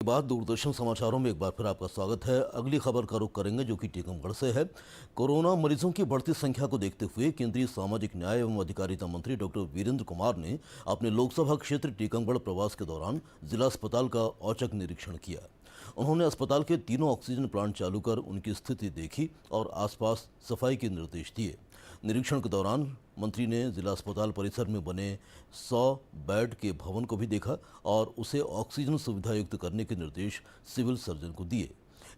बाद दूरदर्शन समाचारों में एक बार फिर आपका स्वागत है। अगली खबर का रुख करेंगे जो कि टीकमगढ़ से है। कोरोना मरीजों की बढ़ती संख्या को देखते हुए केंद्रीय सामाजिक न्याय एवं अधिकारिता मंत्री डॉक्टर वीरेंद्र कुमार ने अपने लोकसभा क्षेत्र टीकमगढ़ प्रवास के दौरान जिला अस्पताल का औचक निरीक्षण किया। उन्होंने अस्पताल के तीनों ऑक्सीजन प्लांट चालू कर उनकी स्थिति देखी और आसपास सफाई के निर्देश दिए। निरीक्षण के दौरान मंत्री ने जिला अस्पताल परिसर में बने 100 बेड के भवन को भी देखा और उसे ऑक्सीजन सुविधा युक्त करने के निर्देश सिविल सर्जन को दिए।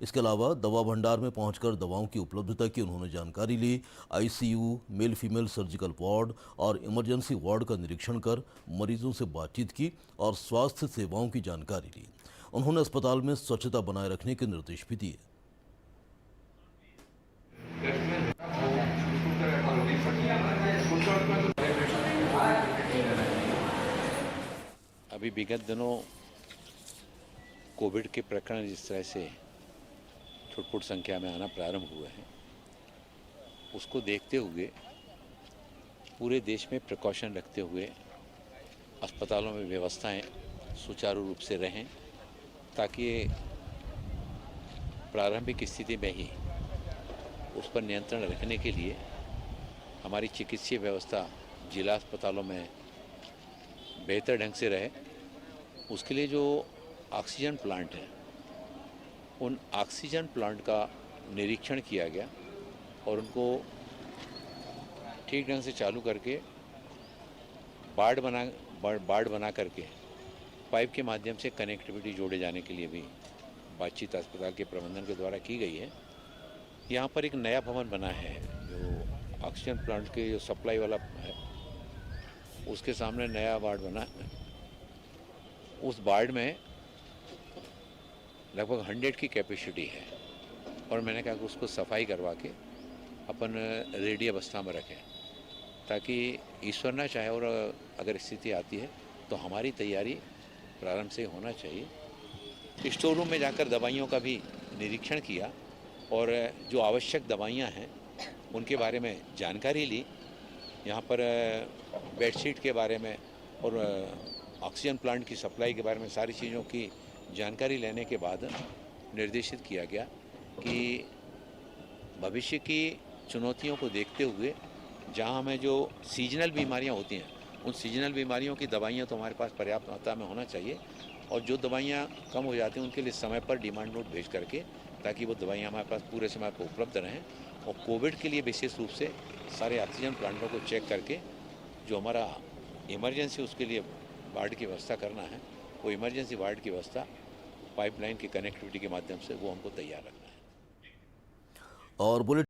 इसके अलावा दवा भंडार में पहुंचकर दवाओं की उपलब्धता की उन्होंने जानकारी ली। ICU, male female surgical ward और इमरजेंसी वार्ड का निरीक्षण कर मरीजों से बातचीत की और स्वास्थ्य सेवाओं की जानकारी ली। उन्होंने अस्पताल में स्वच्छता बनाए रखने के निर्देश भी दिए। अभी विगत दिनों कोविड के प्रकरण जिस तरह से छुटपुट संख्या में आना प्रारंभ हुए हैं, उसको देखते हुए पूरे देश में प्रिकॉशन रखते हुए अस्पतालों में व्यवस्थाएं सुचारू रूप से रहें, ताकि प्रारंभिक स्थिति में ही उस पर नियंत्रण रखने के लिए हमारी चिकित्सीय व्यवस्था जिला अस्पतालों में बेहतर ढंग से रहे। उसके लिए जो ऑक्सीजन प्लांट है, उन ऑक्सीजन प्लांट का निरीक्षण किया गया और उनको ठीक ढंग से चालू करके बाड़ बना करके पाइप के माध्यम से कनेक्टिविटी जोड़े जाने के लिए भी बातचीत अस्पताल के प्रबंधन के द्वारा की गई है। यहाँ पर एक नया भवन बना है जो ऑक्सीजन प्लांट के जो सप्लाई वाला है, उसके सामने नया वार्ड बना है। उस वार्ड में लगभग 100 की कैपेसिटी है और मैंने कहा कि उसको सफाई करवा के अपन रेडी अवस्था में रखें, ताकि ईश्वर ना चाहे और अगर स्थिति आती है तो हमारी तैयारी प्रारंभ से होना चाहिए। स्टोर रूम में जाकर दवाइयों का भी निरीक्षण किया और जो आवश्यक दवाइयाँ हैं उनके बारे में जानकारी ली। यहाँ पर बेडशीट के बारे में और ऑक्सीजन प्लांट की सप्लाई के बारे में सारी चीज़ों की जानकारी लेने के बाद निर्देशित किया गया कि भविष्य की चुनौतियों को देखते हुए जहाँ हमें जो सीजनल बीमारियाँ होती हैं, उन सीजनल बीमारियों की दवाइयाँ तो हमारे पास पर्याप्त मात्रा में होना चाहिए और जो दवाइयाँ कम हो जाती हैं उनके लिए समय पर डिमांड नोट भेज करके, ताकि वो दवाइयाँ हमारे पास पूरे समय पर उपलब्ध रहें। और कोविड के लिए विशेष रूप से सारे ऑक्सीजन प्लांटों को चेक करके जो हमारा इमरजेंसी उसके लिए वार्ड की व्यवस्था करना है, वो इमरजेंसी वार्ड की व्यवस्था पाइपलाइन की कनेक्टिविटी के माध्यम से वो हमको तैयार रखना है। और बुलेटिन